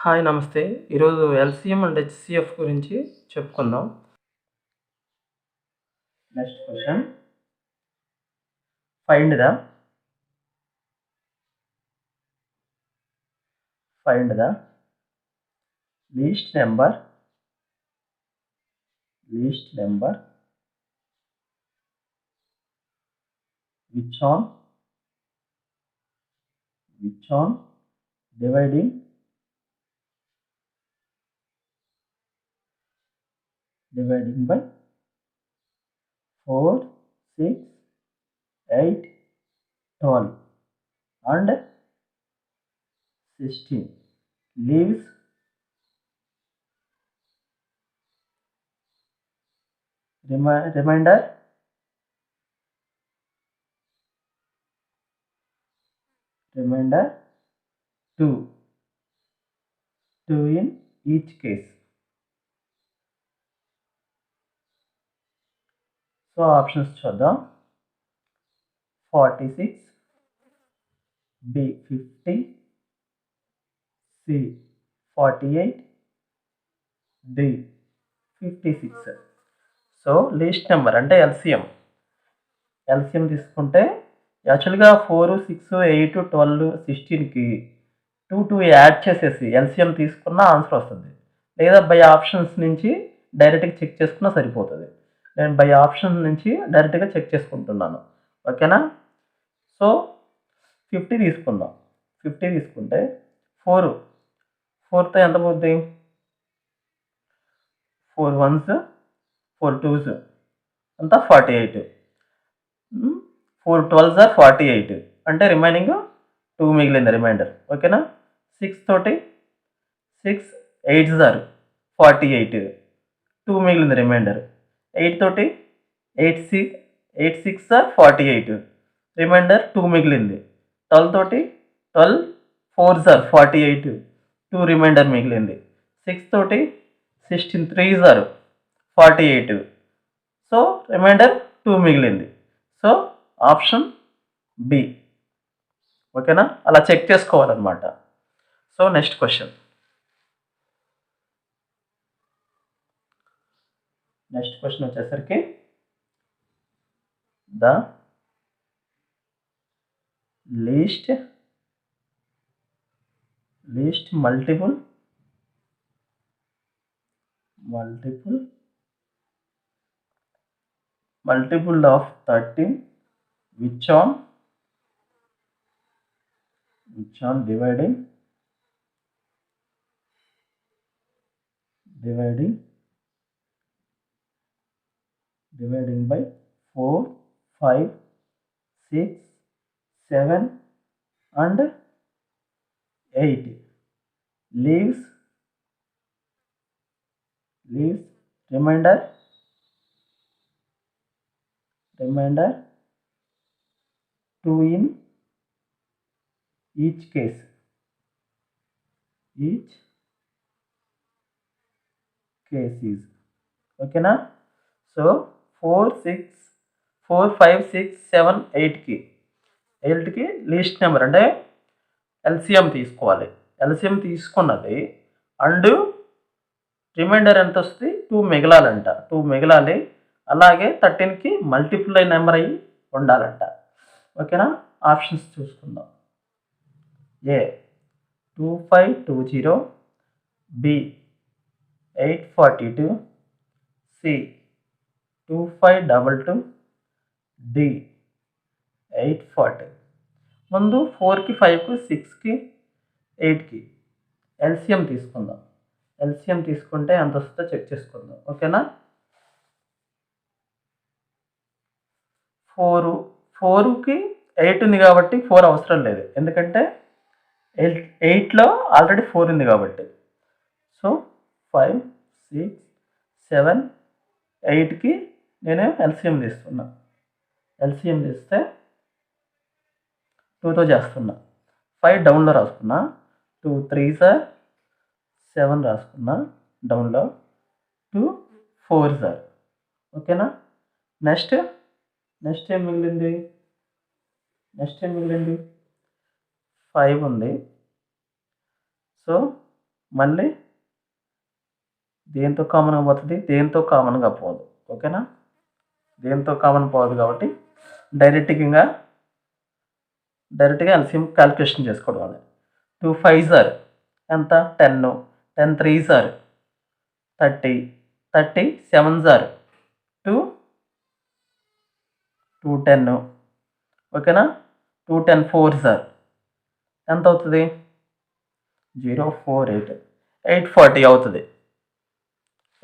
Hi నమస్తే. ఈరోజు LCM and హెచ్‌సీఎఫ్ గురించి చెప్పుకుందాం. Next question. Find the least number which on dividing by 4, 6, 8, 12 and 16 leaves remainder 2 in each case. So options చూద్దాం. 46, B 50, C 48, D 56. So least number అంటే LCM తీసుకుంటే యాక్చువల్‌గా 4, 6, 8, 12, 16కి 2 add చేసేసి LCM తీసుకున్న ఆన్సర్ వస్తుంది. లేదా బై ఆప్షన్స్ నుంచి డైరెక్ట్‌గా చెక్ చేసుకున్నా సరిపోతుంది. నేను బై ఆప్షన్ నుంచి డైరెక్ట్‌గా చెక్ చేసుకుంటున్నాను. ఓకేనా? సో 50 తీసుకుందాం. 50 తీసుకుంటే 4తో ఎంత పోద్ది? 4 1s 4 2s అంతా 48. 4 12s are 48 అంటే రిమైనింగ్ 2 మిగిలింది రిమైండర్. ఓకేనా? 6 తోటి 6 8s are 48 2 మిగిలింది రిమైండర్. 8 తోటి 8 6 are 48 రిమైండర్ 2 మిగిలింది. 12 తోటి 12 4s are 48 2 రిమైండర్ మిగిలింది. 6 తోటి 16 3s are 48 సో రిమైండర్ 2 మిగిలింది. So option B. ఓకేనా? అలా చెక్ చేసుకోవాలన్నమాట. సో నెక్స్ట్ క్వశ్చన్ వచ్చేసరికి the least multiple of 13 which on dividing by 4, 5, 6, 7 and 8 leaves remainder 2 in each case. Is ఓకేనా? సో 4 5 6 7 8కి లీస్ట్ నెంబర్ అంటే LCM తీసుకోవాలి. ఎల్‌సీఎం తీసుకున్నది and remainder ఎంత వస్తుంది? 2 మిగలాలంట. 2 మిగలాలి. అలాగే 13కి మల్టిపుల్ నెంబర్ అయ్యి ఉండాలంట. ఓకేనా? ఆప్షన్స్ చూసుకుందాం. ఏ 2520, B 842, C 2522, D 840. ముందు 4కి 5కి 6కి 8కి ఎల్‌సీఎం తీసుకుందాం. ఎల్‌సీఎం తీసుకుంటే ఎంత వస్తుందో చెక్ చేసుకుందాం. ఓకేనా? 4కి 8 ఉంది కాబట్టి 4 అవసరం లేదు. ఎందుకంటే 8లో ఆల్రెడీ 4 ఉంది కాబట్టి. సో 5 6 7 8కి నేను ఎల్‌సీఎం తీస్తున్నా. ఎల్‌సీఎం తీస్తే 2తో చేస్తున్నా. 5 డౌన్లో రాసుకున్నా. 2 3s are 7 రాసుకున్నా డౌన్లో. 2 4s are. ఓకేనా? నెక్స్ట్ ఏం మిగిలింది? 5 ఉంది. సో మళ్ళీ దేంతో కామన్గా పోతుంది, దేంతో కామన్గా పోదు. ఓకేనా, దేంతో కామన్ పోదు కాబట్టి డైరెక్ట్గా ఎల్సిఎం క్యాలిక్యులేషన్ చేసుకోవడం అది. 2 5s ఆర్ ఎంత, 10, 10 3s ఆర్ 30, 30 7s ఆర్ 2 2 10. ఓకేనా, 2 10 4s ఆర్ ఎంత అవుతుంది, 0 4 8 840 అవుతుంది.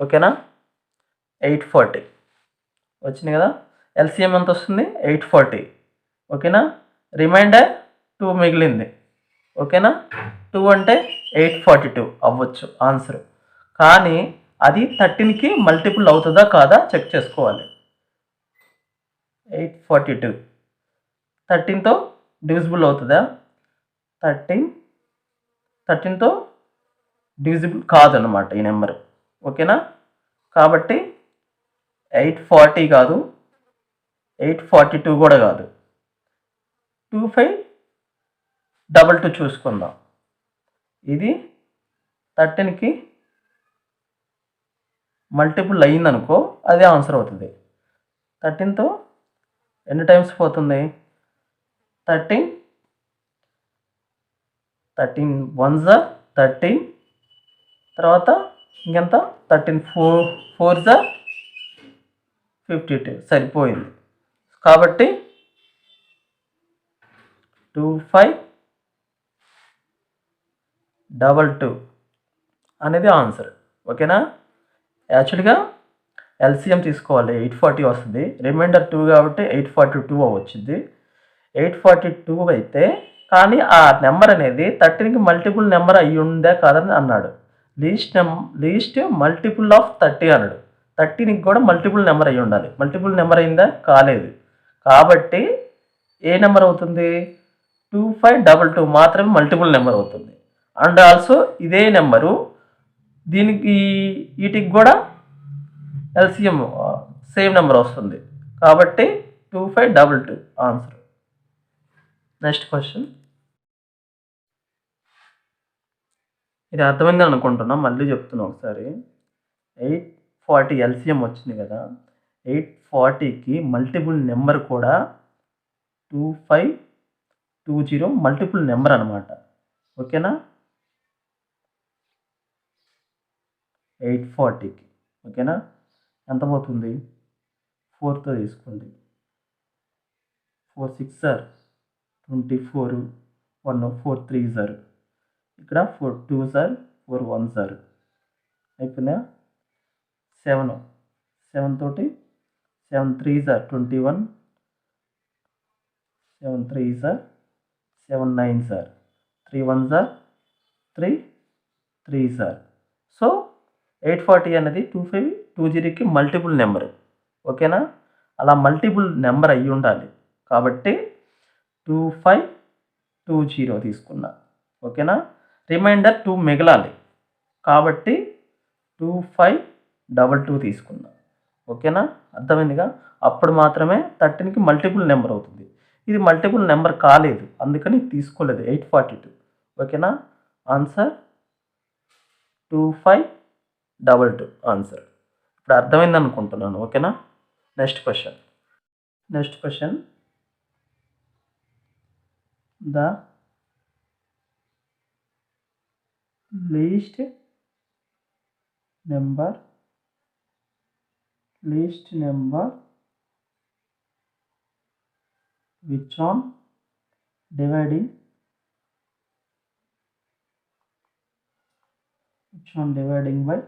ఓకేనా, 840 వచ్చింది కదా. ఎల్సిఎం ఎంత వస్తుంది, 840. ఓకేనా, రిమైండర్ 2 మిగిలింది. ఓకేనా, 2 అంటే 842 అవ్వచ్చు ఆన్సర్. కానీ అది 13కి మల్టిపుల్ అవుతుందా కాదా చెక్ చేసుకోవాలి. 842 13తో డివిజిబుల్ అవుతుందా, 13తో డివిజిబుల్ కాదన్నమాట ఈ నెంబర్. ఓకేనా, కాబట్టి 840 కాదు, 842 కూడా కాదు, 2522 చూసుకుందాం. ఇది 13కి మల్టిపుల్ అయ్యిందనుకో అదే ఆన్సర్ అవుతుంది. 13తో ఎన్ని టైమ్స్ పోతుంది, 13 1s ఆర్ 13, తర్వాత ఇంకెంత 13 4s ఆర్ 52 సరిపోయింది. కాబట్టి 2522 అనేది ఆన్సర్. ఓకేనా, యాక్చువల్గా ఎల్సిఎం తీసుకోవాలి, 840 వస్తుంది, రిమైండర్ 2 కాబట్టి 842 వచ్చింది. 842 అయితే కానీ ఆ నెంబర్ అనేది 13కి మల్టిపుల్ నెంబర్ అయ్యి ఉందే కాదని అన్నాడు. లీస్ట్ మల్టిపుల్ ఆఫ్ 30 అన్నాడు. 13కి కూడా మల్టిపుల్ నెంబర్ అయ్యి ఉండాలి. మల్టిపుల్ నెంబర్ అయిందా, కాలేదు. కాబట్టి ఏ నెంబర్ అవుతుంది, 2522 మాత్రమే మల్టిపుల్ నెంబర్ అవుతుంది. అండ్ ఆల్సో ఇదే నెంబరు దీనికి వీటికి కూడా ఎల్సిఎం సేమ్ నెంబర్ వస్తుంది. కాబట్టి 2522 ఆన్సర్. నెక్స్ట్ క్వశ్చన్, ఇది అర్థమైంది అనుకుంటున్నా, మళ్ళీ చెప్తున్నా ఒకసారి. 840 ఎల్సిఎం వచ్చింది కదా, 840కి మల్టిపుల్ నెంబర్ కూడా 2520 మల్టిపుల్ నెంబర్ అనమాట. ఓకేనా, 840కి ఓకేనా ఎంత పోతుంది, 4తో తీసుకోండి, 4 6 ఆర్ 24, 1 4 3s ఆర్, ఇక్కడ 4 2s ఆర్ 4 1s ఆర్ అయిపోయిందా. 7 తోటి 7 3s are 21, 7 3s are 7 9s are 3 1s are 3 3s are. So 840 అనేది 2520కి మల్టిపుల్ నెంబర్. ఓకేనా, అలా మల్టిపుల్ నెంబర్ అయ్యి ఉండాలి కాబట్టి 2520 తీసుకున్నా. ఓకేనా, రిమైండర్ 2 మిగలాలి కాబట్టి 2522 తీసుకున్నా. ఓకేనా, అర్థమైందిగా. అప్పుడు మాత్రమే 13కి మల్టిపుల్ నెంబర్ అవుతుంది. ఇది మల్టిపుల్ నెంబర్ కాలేదు, అందుకని తీసుకోలేదు 842. ఓకేనా, ఆన్సర్ 2522 ఆన్సర్. ఇప్పుడు అర్థమైంది అనుకుంటున్నాను. ఓకేనా, next question. The least number which on dividing by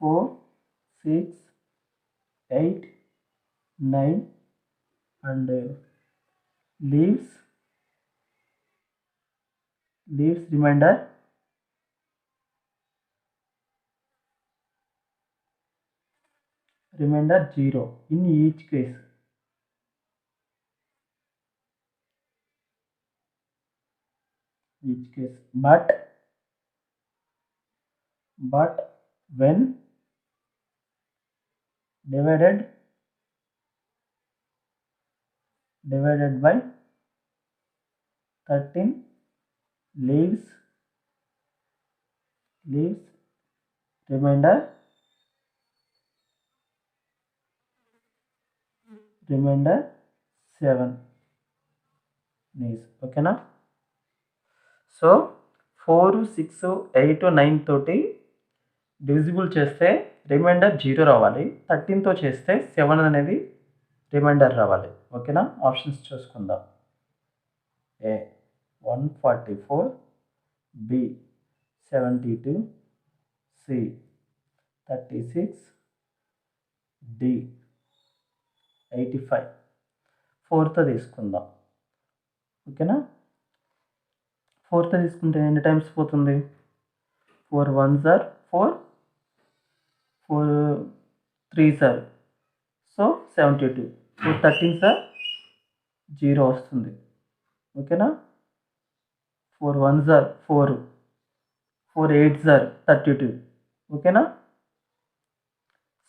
4 6 8 9 and leaves remainder 0 in each case. But when divided by 13 leaves remainder 7 knees. ఓకేనా? సో 4, 6, 8, 9 తోటి డివిజిబుల్ చేస్తే రిమైండర్ 0 రావాలి. 13తో చేస్తే 7 అనేది రిమైండర్ రావాలి. ఓకేనా? ఆప్షన్స్ చూసుకుందాం. ఏ 144, బి 72, సి 36, డి 85. 4తో తీసుకుందాం. ఓకేనా? 4తో తీసుకుంటే ఎన్ని టైమ్స్ పోతుంది? 4 1s are 4, 4 3s are so 72. 4 13s are 0 వస్తుంది. ఓకేనా? 4 1s are 4, 4 8s are 32. ఓకేనా?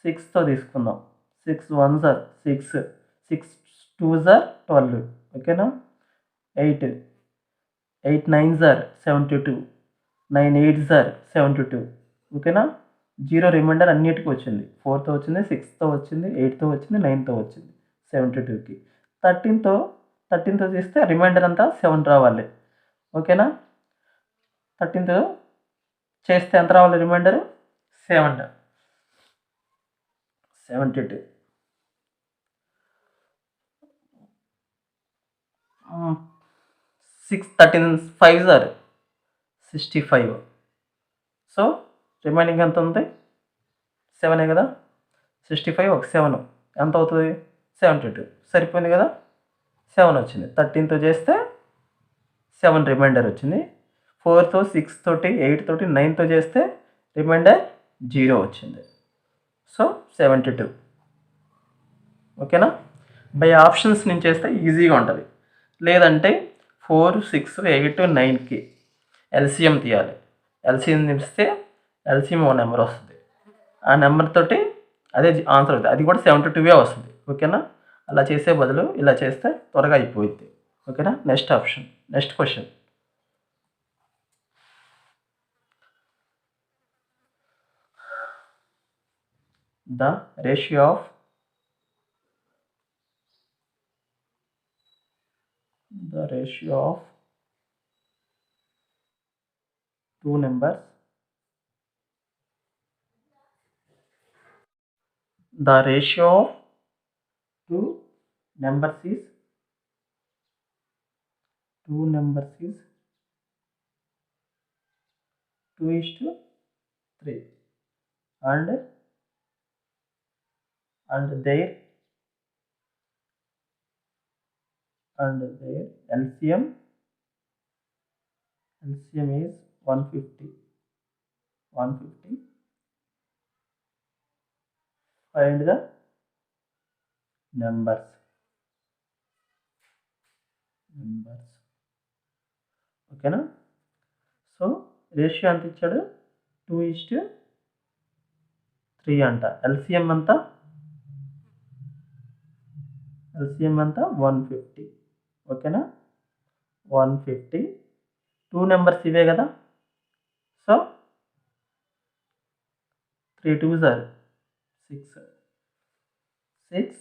6తో తీసుకుందాం. 6 1s are 6, 6 2s are 12. ఓకేనా? 8 9s are 72, 9 8s are 72. ఓకేనా? 0 రిమైండర్ అన్నిటికీ వచ్చింది. 4తో వచ్చింది, 6తో వచ్చింది, 8తో వచ్చింది, 9తో వచ్చింది, 72కి. 13తో చేస్తే రిమైండర్ అంతా 7 రావాలి. ఓకేనా? 13తో చేస్తే ఎంత రావాలి reminder? 7, 72. 6 13 5s are 65. So remaining ఎంత ఉంది? 7 కదా. 65 ఒక 7 ఎంత అవుతుంది? 72. సరిపోయింది కదా. 7 వచ్చింది. 13తో చేస్తే 7 రిమైండర్ వచ్చింది. 4తో 6 తోటి 8 తోటి 9తో చేస్తే రిమైండర్ 0 వచ్చింది. సో 72. ఓకేనా? బై ఆప్షన్స్ నేను చేస్తే ఈజీగా ఉంటుంది. లేదంటే 4 6 8 9కి ఎల్సిఎం తీయాలి. ఎల్సిఎం తీస్తే ఎల్సిఎం ఓ నెంబర్ వస్తుంది. ఆ నెంబర్ తోటి అదే ఆన్సర్ అవుతుంది. అది కూడా 72 వస్తుంది. ఓకేనా? అలా చేసే బదులు ఇలా చేస్తే త్వరగా అయిపోయింది. ఓకేనా? Next question. The ratio of two numbers. The ratio of two numbers is 2:3, and their LCM is 150. Find the numbers. ఓకేనా? సో రేషియో ఎంత ఇచ్చాడు? 2:3 అంట. ఎల్సిఎం అంతా 150. ఓకేనా? 150. 2 నెంబర్స్ ఇవే కదా. So 3 2s are 6,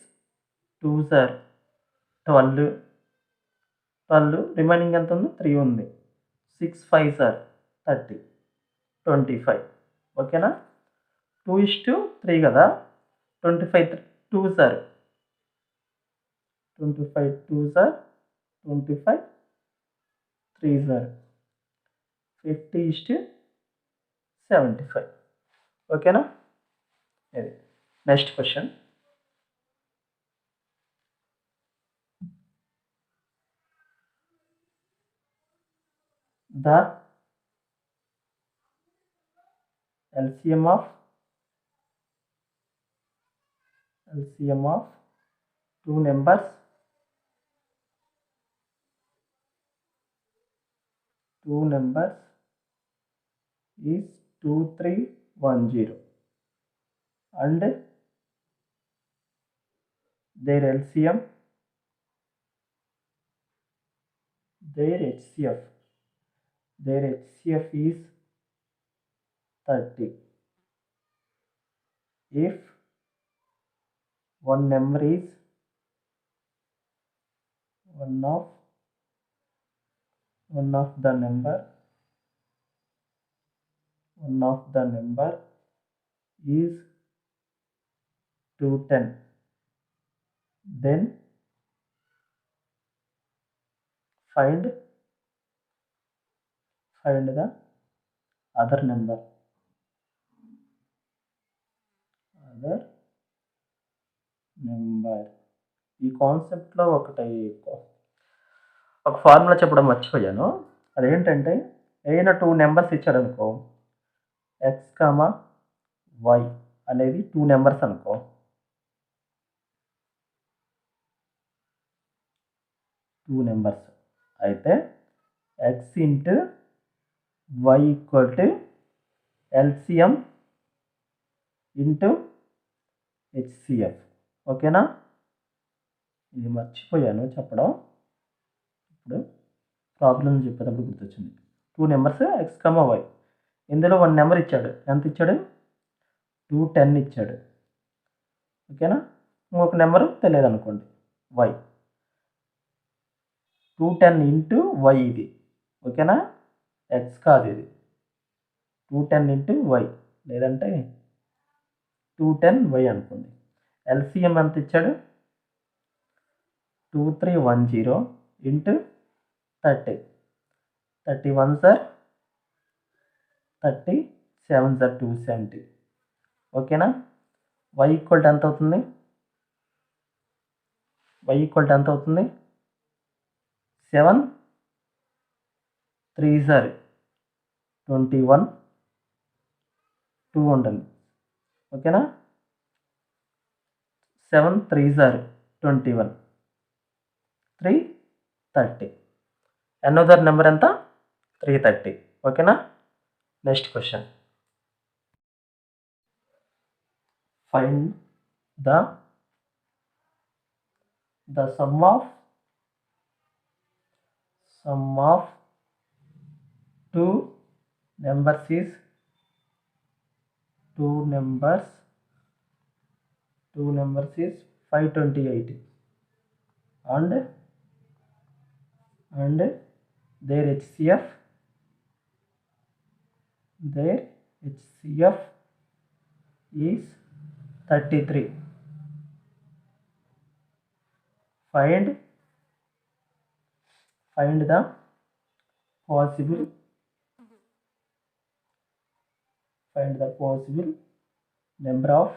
2s are 12, remaining ఎంత ఉంది? 3 ఉంది. 6 5s are 30, 25. ఓకేనా? 2:3 కదా. 25 2s are 25 3s are 50:75. ఓకేనా? ఇది next question. The LCM of two numbers is 2310, and their LCM, their HCF their HCF is 30. If one number is one of the number is 210, then find the other number. ఈ కాన్సెప్ట్లో ఒక formula చెప్పడం మర్చిపోయాను. అదేంటంటే ఏదైనా 2 numbers ఇచ్చాడు అనుకో, X comma why అనేది 2 నెంబర్స్ అనుకో, అయితే X into Y equal to LCM into HCF. ఓకేనా? ఇది మర్చిపోయాను చెప్పడం, ఇప్పుడు ప్రాబ్లం చెప్పేటప్పుడు గుర్తొచ్చింది. 2 నెంబర్స్ ఎక్స్ కామా వై, ఇందులో 1 నెంబర్ ఇచ్చాడు. ఎంత ఇచ్చాడు? 210 ఇచ్చాడు. ఓకేనా? ఇంకొక నెంబరు తెలియదు అనుకోండి, వై. 210 ఇంటూ వై ఇది. ఓకేనా? ఎక్స్ కాదు ఇది, 210 ఇంటూ వై, లేదంటే 210 వై అనుకోండి. ఎల్సిఎం ఎంత ఇచ్చాడు? 2310 ఇంటూ 30. 31 sir 30, 7 sir 270. ఓకేనా? వై ఈక్వల్ ఎంత అవుతుంది? 7 3 సార్ 21, 2 ఉండాలి. ఓకేనా? 7 3 సార్ 21, 3 30. అనదర్ నెంబర్ ఎంత? 330. ఓకేనా? Next question. Find the sum of two numbers is 528 and their HCF is 33. Find the possible number of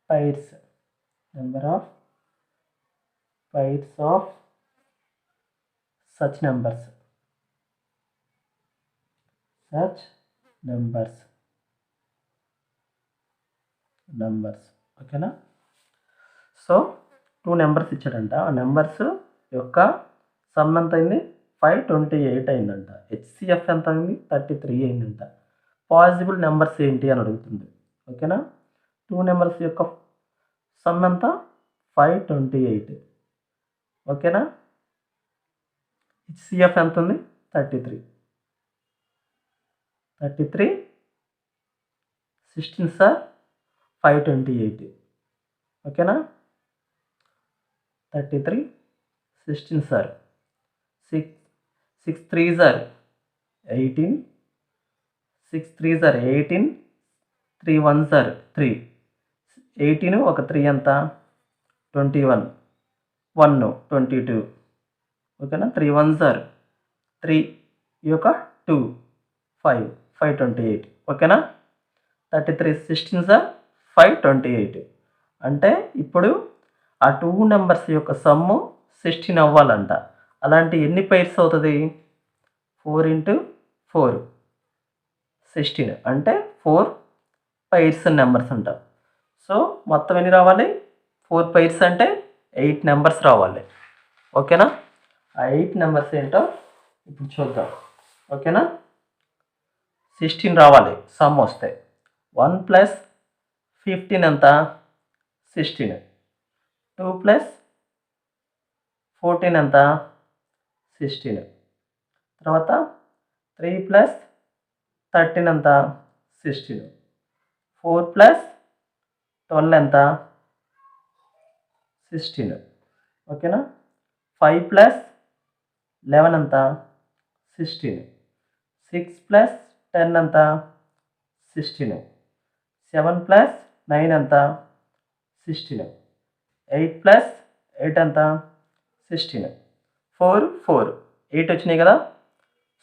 pairs of such numbers. ఓకేనా? So 2 numbers ఇచ్చాడంట. ఆ నెంబర్స్ యొక్క సమ్ ఎంత అయింది? 528 అయిందంట. హెచ్సిఎఫ్ ఎంత అయింది? 33 అయిందంట. పాసిబుల్ నెంబర్స్ ఏంటి అని అడుగుతుంది. ఓకేనా? 2 నెంబర్స్ యొక్క సమ్ ఎంత? 528. ఓకేనా? హెచ్సిఎఫ్ ఎంత ఉంది? 33. 16 సార్ 528. ఓకేనా? 33 16 సార్ 6 3 సార్ 18, 6 3 సార్ 18, 3 1 సార్ 3, 18 ఒక 3 ఎంత? 21, 1 22. ఓకేనా? 3 1 సార్ 3, ఈ యొక్క 2 5 528. ఓకేనా? 33 16 సార్ 528. అంటే ఇప్పుడు ఆ 2 నెంబర్స్ యొక్క సమ్ము 16 అవ్వాలంట. అలాంటి ఎన్ని పైర్స్ అవుతుంది? 4 ఇంటూ 4 16, అంటే 4 పైర్స్ నెంబర్స్ అంట. సో మొత్తం ఎన్ని రావాలి? 4 పైర్స్ అంటే 8 నెంబర్స్ రావాలి. ఓకేనా? ఆ 8 నెంబర్స్ ఏంటో ఇప్పుడు చూద్దాం. ఓకేనా? 16 రావాలి సమ్ వస్తే. 1 + 15 ఎంత? 16. 2 + 14 ఎంత 16. తర్వాత 3 ప్లస్ 13 ఎంత 16. 4 ప్లస్ 12 ఎంత 16. ఓకేనా. 5 ప్లస్ 11 ఎంత 16. 6 ప్లస్ 10 ఎంత 16. 7 ప్లస్ 9 ఎంత 16. 8 ప్లస్ 8 ఎంత 16. 4 8 వచ్చినాయి కదా.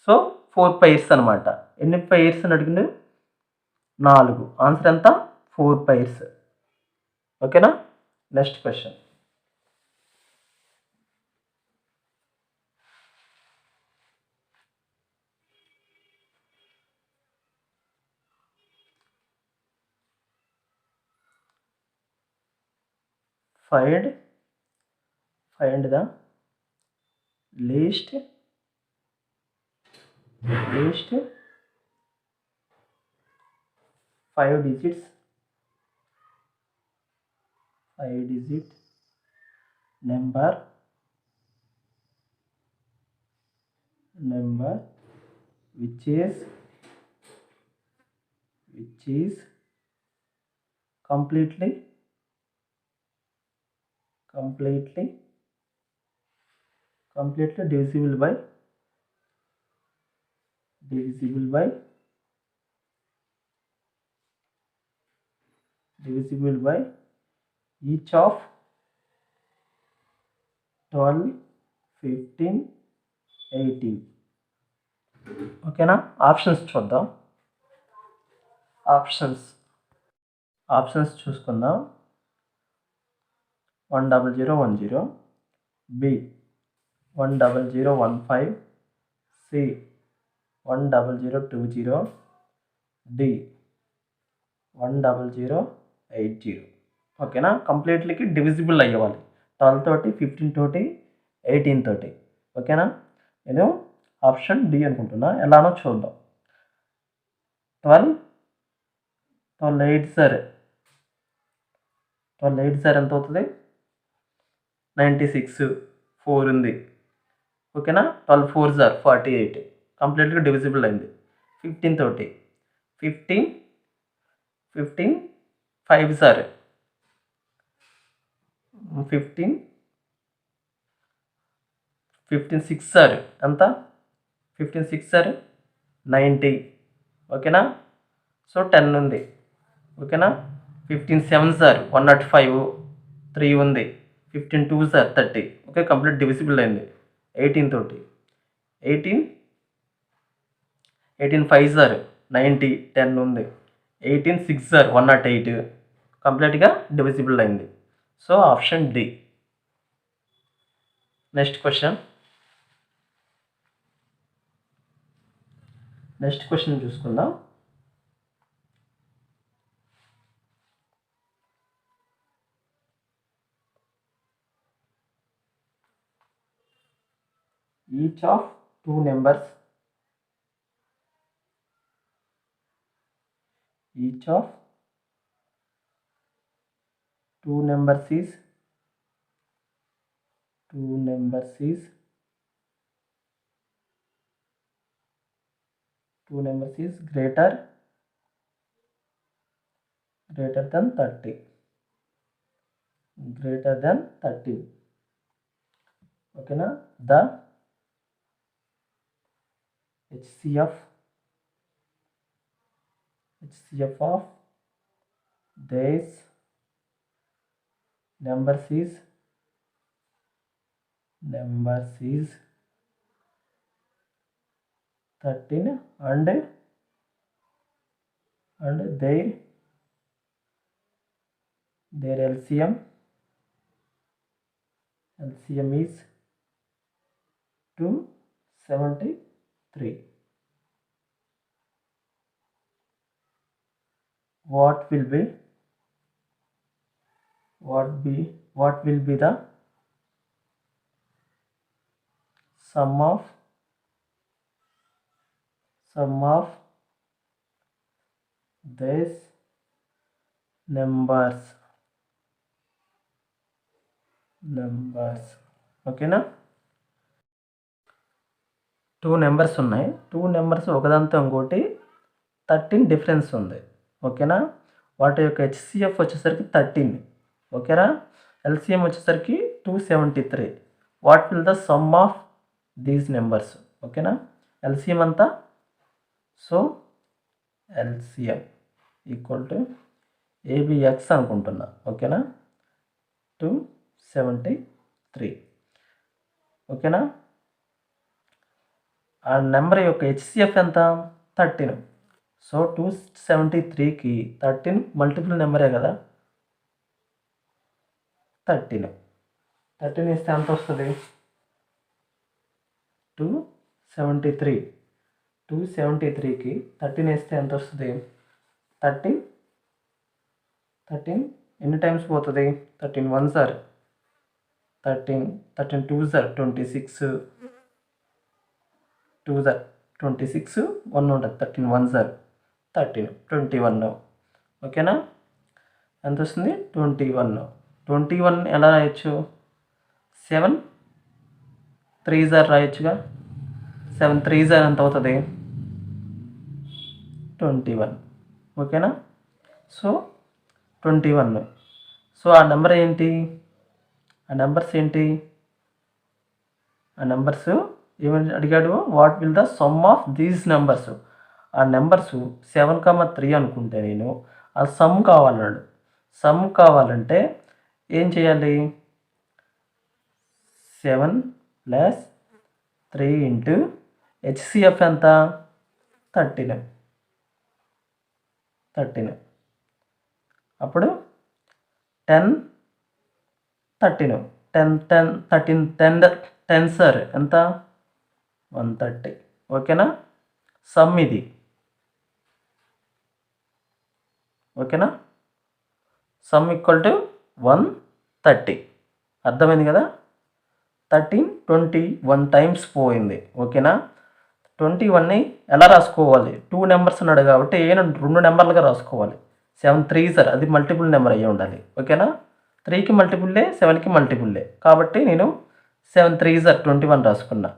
సో 4 పైర్స్ అనమాట. ఎన్ని పైర్స్ అని అడిగింది 4. ఆన్సర్ ఎంత 4 పైర్స్. ఓకేనా. Next question. find the least 5 digit number which is completely divisible by each of 12, 15, 18. ఓకేనా. ఆప్షన్స్ చూద్దాం. ఆప్షన్స్ చూసుకుందాం. 10010, B 10015, C 10020, D 10080. ఓకేనా. కంప్లీట్లీకి డివిజిబుల్ అయ్యేవాలి 12 తోటి, 15 తోటి, 18 తోటి. ఓకేనా. నేను ఆప్షన్ డి అనుకుంటున్నా. ఎలానో చూద్దాం. 12 8 సార్ 12 8 సార్ ఎంత అవుతుంది 96. 4 ఉంది. ఓకేనా. 12 4 సార్ 48. కంప్లీట్గా డివిజిబుల్ అయింది. 15 తోటి 15 5 సార్ 15 6 సార్ ఎంత 15 6 సార్ 90. ఓకేనా. సో 10 ఉంది. ఓకేనా. 15 7 సార్ 105, 3 ఉంది. 15 2 సార్ 30. ఓకే. కంప్లీట్ డివిజిబుల్ అయింది. 18 తోటి 18 5 సార్ 90, 10 ఉంది. 18 6 సార్ 108. కంప్లీట్గా డివిజిబుల్ అయింది. So option D. Next question చూసుకుందాం. each of two numbers is greater than 30. ఓకేనా. the HCF of these numbers is 13 and their LCM is 273. What will be the sum of these numbers. ఓకేనా. 2 numbers ఉన్నాయి. 2 numbers ఒకదానితో ఇంకోటి 13 difference ఉంది. ఓకేనా. వాటి యొక్క హెచ్సిఎఫ్ వచ్చేసరికి 13. ఓకేనా. ఎల్సిఎం వచ్చేసరికి 273. What will the sum of these numbers? ఓకేనా. ఎల్సిఎం అంతా, so LCM equal to ABX అనుకుంటున్నా. ఓకేనా. 273. ఓకేనా. ఆ నెంబర్ యొక్క హెచ్సిఎఫ్ ఎంత? 13. సో 273కి 13 మల్టిపుల్ నెంబరే కదా. 13 ఇస్తే ఎంత వస్తుంది? 273. 273కి 13 వేస్తే ఎంత వస్తుంది? 13 ఎన్ని టైమ్స్ పోతుంది? 13 1s are 13, 13 2s are 26, 2s are 26, 1 ఉంటుంది. 13 1s are 13, 21. ఓకేనా. ఎంత వస్తుంది? 21. 21 ఎలా రాయొచ్చు? 7 3s are రాయొచ్చుగా. 7 3s are ఎంత అవుతుంది? 21. ఓకేనా. సో 21. సో ఆ నెంబర్ ఏంటి? ఆ నెంబర్స్ ఏమని అడిగాడు? What will the sum of these numbers. ఆ నెంబర్స్ 7,3 అనుకుంటే నేను ఆ సమ్ కావాలన్నాడు. సమ్ కావాలంటే ఏం చేయాలి? 7 + 3 ఇంటూ హెచ్సిఎఫ్ ఎంత? 13. అప్పుడు 10 13 10 10 13 10 10 సార్ ఎంత? 130. ఓకేనా. సమ్ ఇది. ఓకేనా. Sum equal to 130. అర్థమైంది కదా. 13 21 టైమ్స్ పోయింది. ఓకేనా. 21ని ఎలా రాసుకోవాలి? 2 నెంబర్స్ ఉన్నాడు కాబట్టి 2 నెంబర్లుగా రాసుకోవాలి. 7 3s are అది మల్టిపుల్ నెంబర్ అయ్యి ఉండాలి. ఓకేనా. 3కి మల్టిపుల్లే, 7కి మల్టిపుల్లే కాబట్టి నేను 7 3s are 21 రాసుకున్నా.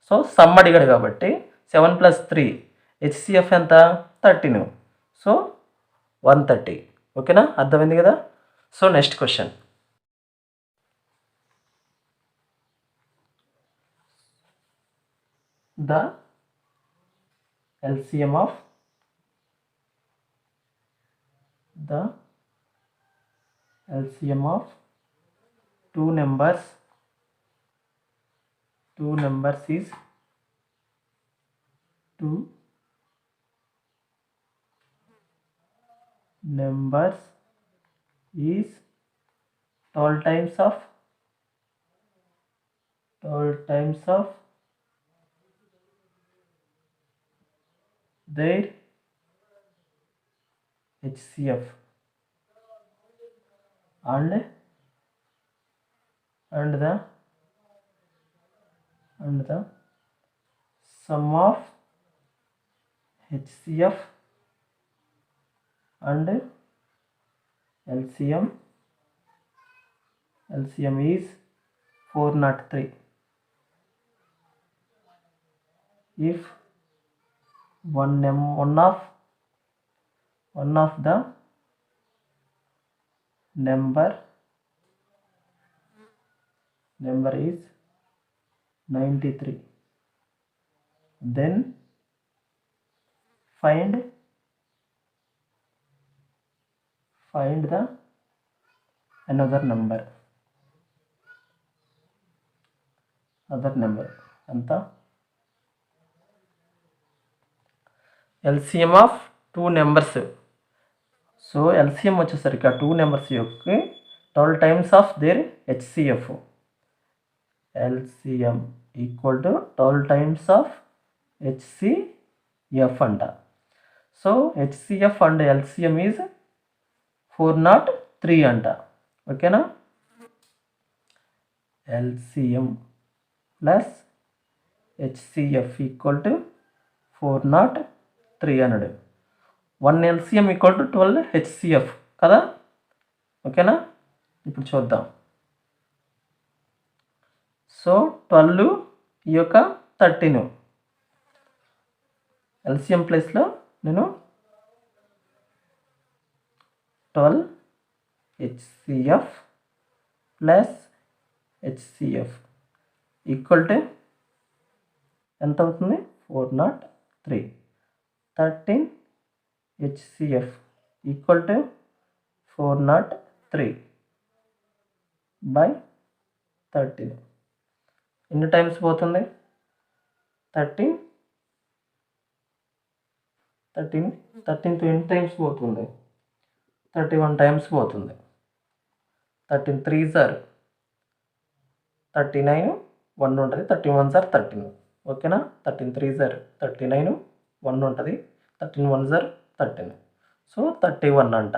సో సమ్ అడిగాడు కాబట్టి 7 + 3 హెచ్సిఎఫ్ ఎంత? 13. సో 130. ఓకేనా. అర్థమైంది కదా. So next question. The LCM of two numbers is 2 numbers is 12 times of their HCF and the sum of HCF and LCM is 403. If one of the number is 93, then find the other number ఎంత? LCM of 2 numbers. So LCM వచ్చేసరికి ఆ 2 numbers యొక్క 12 times of there HCF. LCM equal to 12 times of HCF అంట. So HCF and LCM is 403 అంట. ఓకేనా. LCM plus HCF equal to 403 అన్నాడు. 1 LCM equal to 12 HCF కదా. ఓకేనా. ఇప్పుడు చూద్దాం. సో 12 ఈ యొక్క 13 ఎల్సిఎం ప్లేస్లో నేను 12 HCF plus HCF equal to ఎంత అవుతుంది 403. 13 హెచ్సిఎఫ్ ఈక్వల్ టు 403 బై 13. ఎన్ని టైమ్స్ పోతుంది 13 13తో ఎన్ని టైమ్స్ పోతుంది 31 టైమ్స్ పోతుంది. 13 3s are 39 1 ఉంటుంది. 31s are 13. ఓకేనా 13 3s are 39 1 ఉంటుంది. 13 1s are 13. సో 31 అంట.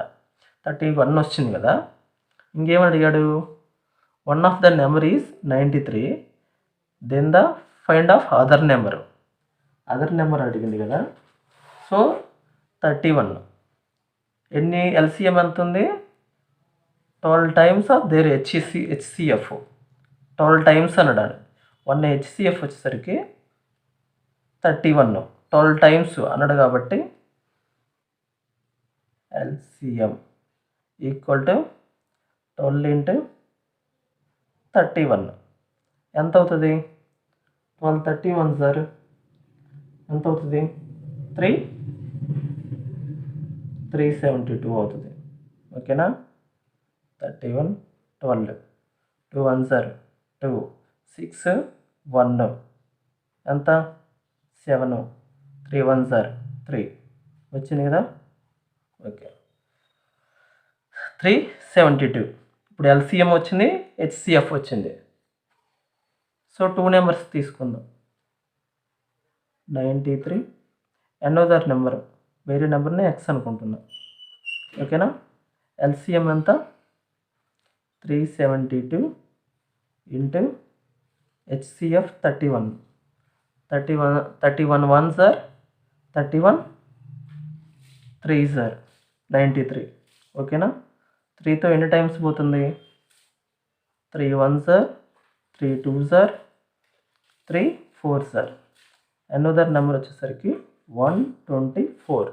31 వచ్చింది కదా. ఇంకేమని అడిగాడు one of the number is 93 then the find of other number అడిగింది కదా. సో 31 ఎన్ని ఎల్సిఎం ఎంత ఉంది 12 times of their HCF 12 times అన్నాడు. 1 హెచ్సిఎఫ్ వచ్చేసరికి 31 12 టైమ్స్ అన్నాడు కాబట్టి ఎల్సిఎం ఈక్వల్ టు 12 ఇంటూ 31 ఎంత అవుతుంది 12 31 సార్ ఎంత అవుతుంది 372 అవుతుంది. ఓకేనా 31 12 2 1s are 2 6 1 ఎంత 7 3 1s are 3 వచ్చింది కదా. ఓకే 372. ఇప్పుడు ఎల్సిఎం వచ్చింది హెచ్సిఎఫ్ వచ్చింది. సో 2 నెంబర్స్ తీసుకుందాం 93 అనదర్ నెంబర్ వేరే నెంబర్ని ఎక్స్ అనుకుంటున్నా. ఓకేనా ఎల్సిఎం ఎంత 372 into HCF 31 1s are 31 3s are 93. ఓకేనా 3తో ఎన్ని టైమ్స్ పోతుంది 3 1s are 3 2s are 3 4s are another number వచ్చేసరికి 124.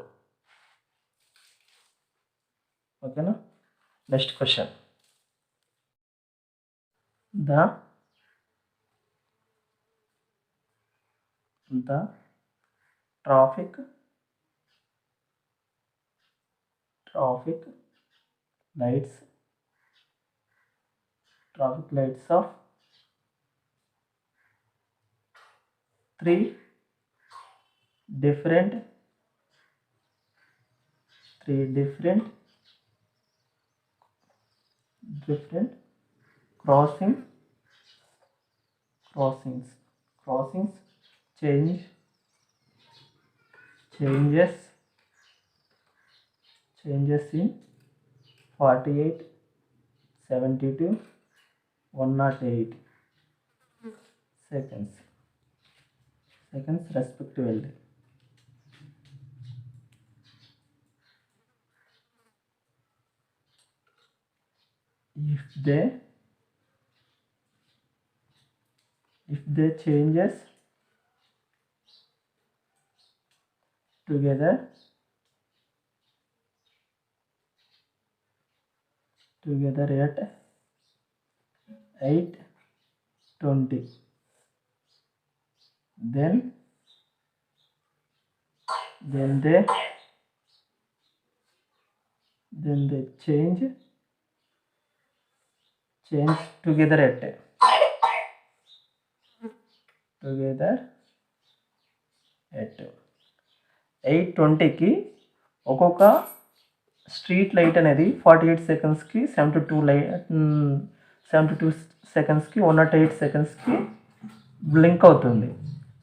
ఓకేనా next question the traffic lights off 3 different crossings changes in 48 72 108 seconds respectively. If they changes together at 8:20 then they change together at 8:20కి ఒక్కొక్క street light అనేది 48 సెకండ్స్కి 72 సెకండ్స్కి 108 సెకండ్స్కి blink అవుతుంది.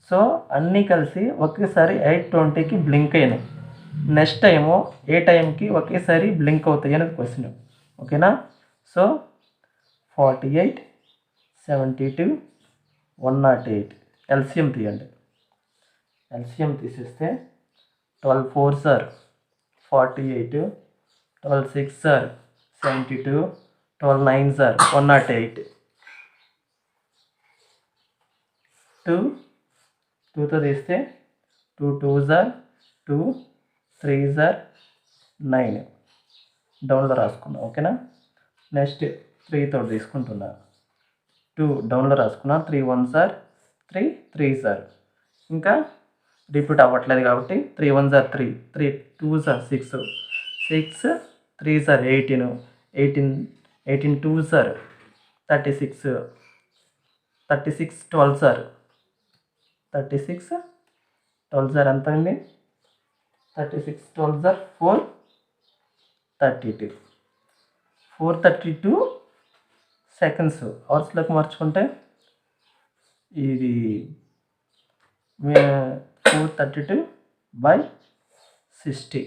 So అన్నీ కలిసి ఒకేసారి 8:20కి blink అయినాయి. Next time ఏ టైంకి ఒకేసారి బ్లింక్ అవుతాయి అనేది క్వశ్చన్. ఓకేనా సో 48 72 108 ఎల్సిఎం తీయండి. ఎల్సిఎం తీసేస్తే 12 4s are 48 12 6s are 72 12 9s are 108. 2 2తో తీస్తే 2 2s are 2 3s are 9 డౌన్లో రాసుకున్నా. ఓకేనా. నెక్స్ట్ 3తో తీసుకుంటున్నా. 2 డౌన్లో రాసుకున్నా. 3 1s are 3 3s are ఇంకా రిపీట్ అవ్వట్లేదు కాబట్టి 3 1s are 3 3 2s are 6 6 3s are 18 18 2s are 36 36 12s are 36 12s are ఎంత అయింది? 36 12s are 432 432 సెకండ్స్ అవర్స్లోకి మార్చుకుంటే ఇది 432/60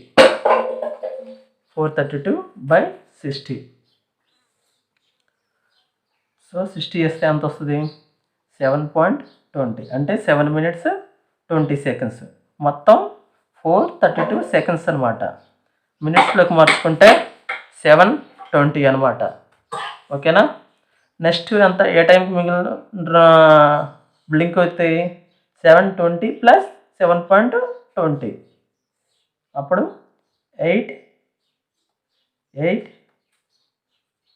432/60. సో 60 వేస్తే ఎంత వస్తుంది? 7.20 అంటే 7 minutes 20 seconds. మొత్తం 432 seconds అనమాట. మినిట్స్లోకి మార్చుకుంటే 720 అనమాట. ఓకేనా. నెక్స్ట్ ఎంత ఏ టైంకి మిగిలిన బ్లింక్ అవుతాయి? 720 + 7.20 అప్పుడు 8 8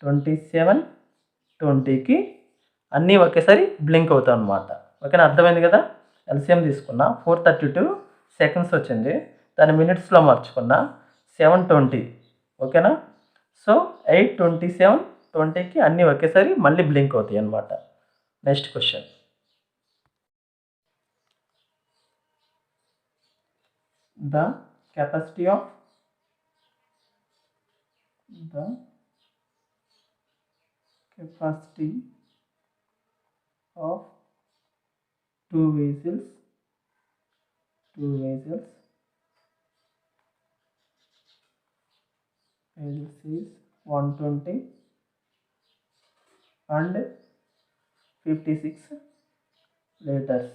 27 20కి అన్నీ ఒకేసారి బ్లింక్ అవుతాయి అన్నమాట. ఓకేనా. అర్థమైంది కదా. ఎల్సిఎం తీసుకున్నా 432 సెకండ్స్ వచ్చింది. దాన్ని మినిట్స్లో మార్చుకున్నా 720. ఓకేనా. సో 8 27 20కి అన్నీ ఒకేసారి మళ్ళీ బ్లింక్ అవుతాయి అన్నమాట. Next question. The capacity of two vessels is 120 and 56 liters.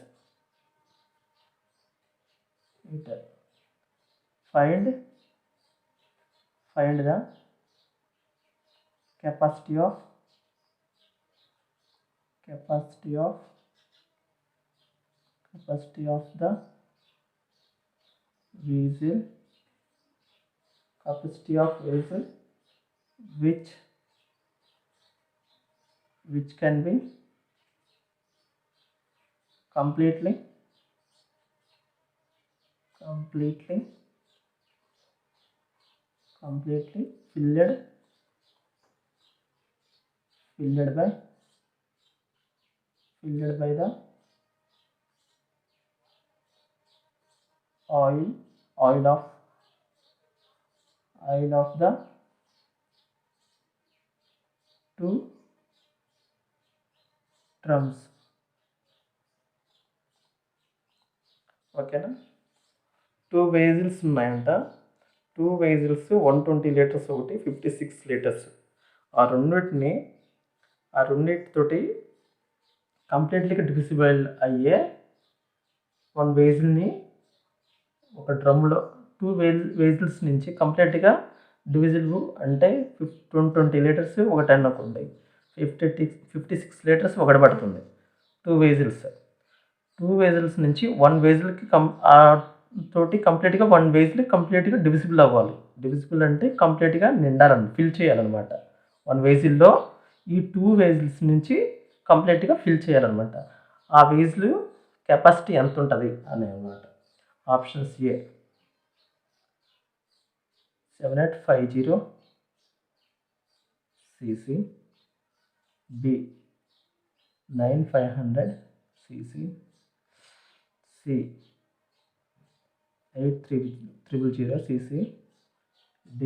Find the capacity of the vessel which can be completely filled by the oil of the two drums. ఓకేనా. 2 వెజిల్స్ ఉన్నాయంట. 2 vessels 120 litres, ఒకటి 56 litres. ఆ రెండింటితోటి కంప్లీట్లీగా divisible అయ్యే 1 వెజిల్ని ఒక డ్రమ్లో 2 vessels నుంచి కంప్లీట్గా divisible అంటే 20 litres ఒక 10 అనుకోండి. 56 లీటర్స్ ఒకటి పడుతుంది. 2 వెజిల్స్ నుంచి 1 వెజిల్కి తోటి కంప్లీట్గా 1 వెజిల్ కంప్లీట్గా డివిజిబుల్ అవ్వాలి. డివిజిబుల్ అంటే కంప్లీట్గా నిండాలని, ఫిల్ చేయాలన్నమాట. 1 వెజిల్లో ఈ 2 వెజిల్స్ నుంచి కంప్లీట్గా ఫిల్ చేయాలన్నమాట. ఆ వెజిల్ కెపాసిటీ ఎంత ఉంటుంది అని అన్నమాట. Options A 7850 cc, B 9500 cc, C 8300 cc, D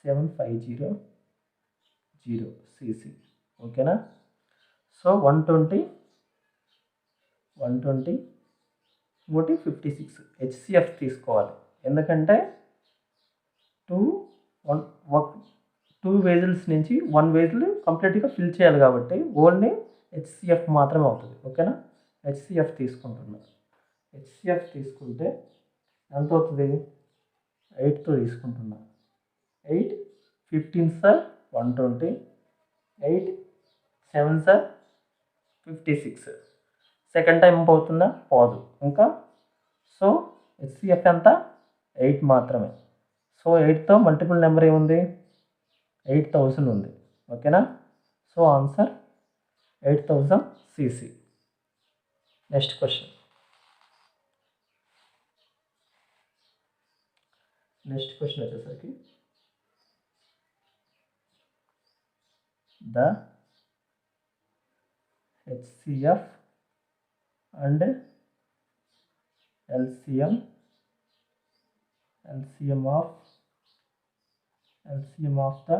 7500 cc. ఓకేనా. సో 120 ఇంకోటి 56 హెచ్సిఎఫ్ తీసుకోవాలి. ఎందుకంటే 2 వెజిల్స్ నుంచి 1 వెజిల్ కంప్లీట్గా ఫిల్ చేయాలి కాబట్టి ఓన్లీ హెచ్సిఎఫ్ మాత్రమే అవుతుంది. ఓకేనా. హెచ్సిఎఫ్ తీసుకుంటున్నా. హెచ్సిఎఫ్ తీసుకుంటే ఎంత అవుతుంది? 8తో తీసుకుంటున్నా. 8 15s are 120, 8 7s are 56, second time పోతుందా? పోదు. ఇంకా సో హెచ్సిఎఫ్ ఎంత? 8 మాత్రమే. సో 8తో మల్టిపుల్ నెంబర్ ఏముంది? 8000 ఉంది. ఓకేనా? So answer 8000 cc. Next question. వచ్చేసరికి the HCF and LCM of the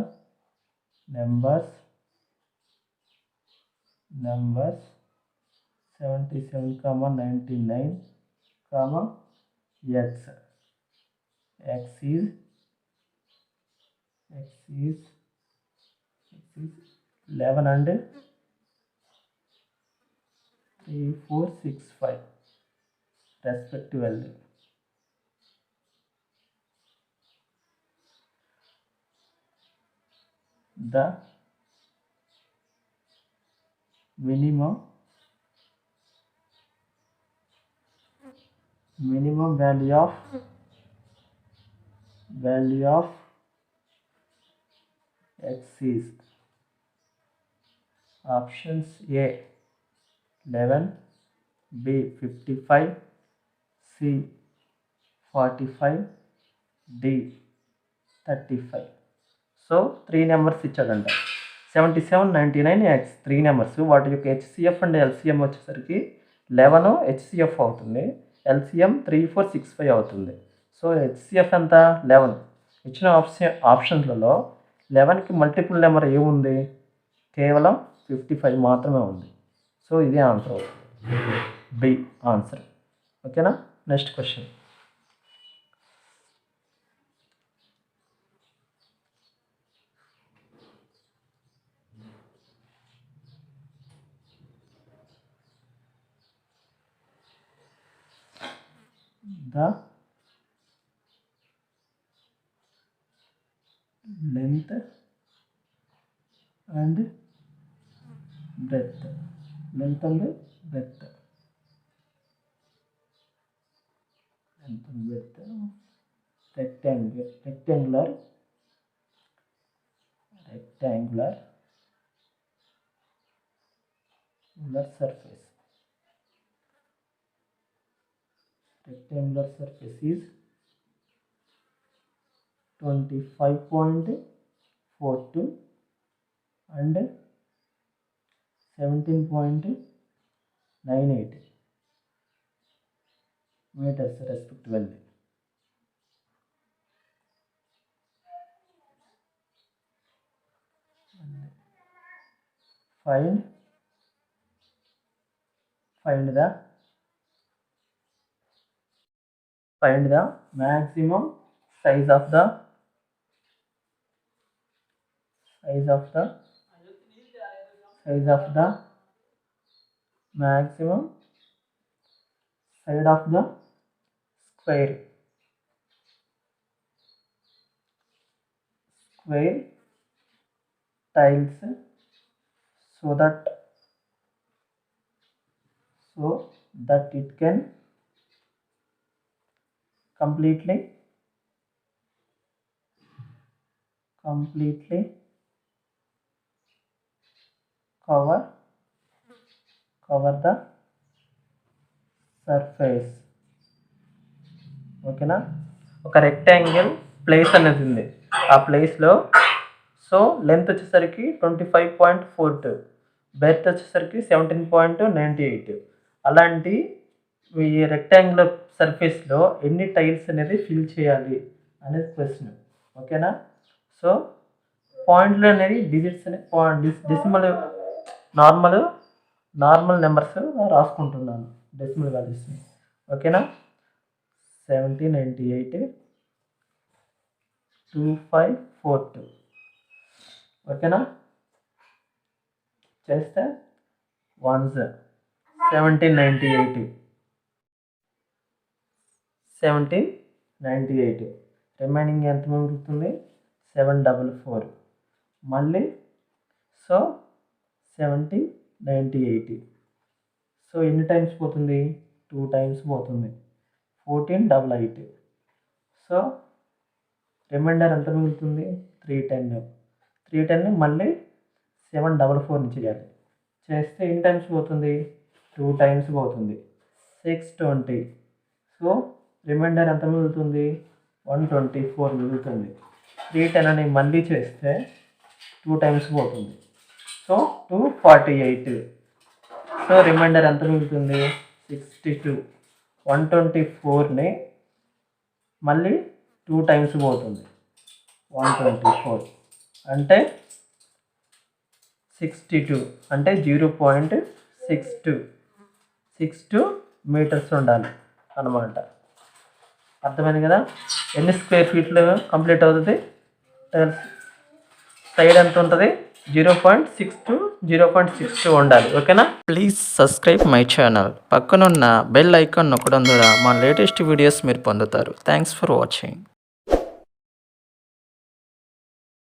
numbers 77, 99, x is 11 and 3, 4, 6, 5 respectively. The minimum value of x is options A 11, B 55, C 45, D 35. So 3 numbers ఇచ్చాడంట. 77, 99 x 3 numbers. వాటి యొక్క HCF and LCM వచ్చేసరికి 11 HCF అవుతుంది, LCM 3, 4, 6, 5 అవుతుంది. So HCF ఎంత? 11. ఇచ్చిన ఆప్షన్లలో 11కి multiple number ఏముంది? కేవలం 55 మాత్రమే ఉంది. సో ఇదే ఆన్సర్ అవుతుంది, బి ఆన్సర్. ఓకేనా? Next question. The length and breadth rectangular surface. Rectangular surface is 25.42 and 17.98 meters respectively. Find the maximum size of the maximum side of the square tiles so that it can completely cover the surface. ఓకేనా? ఒక rectangle place అనేది ఉంది. ఆ ప్లేస్లో so length వచ్చేసరికి 25.42, berth వచ్చేసరికి 17.98. అలాంటి ఈ రెక్టాంగులర్ సర్ఫేస్లో ఎన్ని టైల్స్ అనేది ఫిల్ చేయాలి అనేది క్వశ్చన్. ఓకేనా? సో పాయింట్లు అనేది డిజిట్స్ అనే డెసిమల్ నార్మల్ నెంబర్స్ రాసుకుంటున్నాను, డెసిమల్ వాల్యూస్ని. ఓకేనా? 1798, 2542. ఓకేనా? చేస్తే 1798 రిమైనింగ్ ఎంత మిగులుతుంది? 744. మళ్ళీ సో 1798 సో ఎన్ని టైమ్స్ పోతుంది? 2 టైమ్స్ పోతుంది. 1488. సో రిమైండర్ ఎంత మిగులుతుంది? 310. 310 మళ్ళీ 744 చేయాలి. చేస్తే ఎన్ని టైమ్స్ పోతుంది? 2 టైమ్స్ పోతుంది. 620. సో రిమైండర్ ఎంత మిగులుతుంది? 124 మిగులుతుంది. 310 అని మళ్ళీ చేస్తే 2 టైమ్స్ పోతుంది. సో 248. సో రిమైండర్ ఎంత మిగులుతుంది? 62. 124ని మళ్ళీ 2 టైమ్స్ పోతుంది. 124 అంటే 62 అంటే 0.62 మీటర్స్ ఉండాలి అన్నమాట. అర్థమైంది కదా? ఎన్ని స్క్వేర్ ఫీట్లు కంప్లీట్ అవుతుంది? సైడ్ ఎంత ఉంటుంది? 0.62 ఉండాలి. ఓకేనా? Please subscribe my channel. పక్కనున్న బెల్ ఐకాన్ నొక్కడం ద్వారా మా లేటెస్ట్ వీడియోస్ మీరు పొందుతారు. Thanks for watching.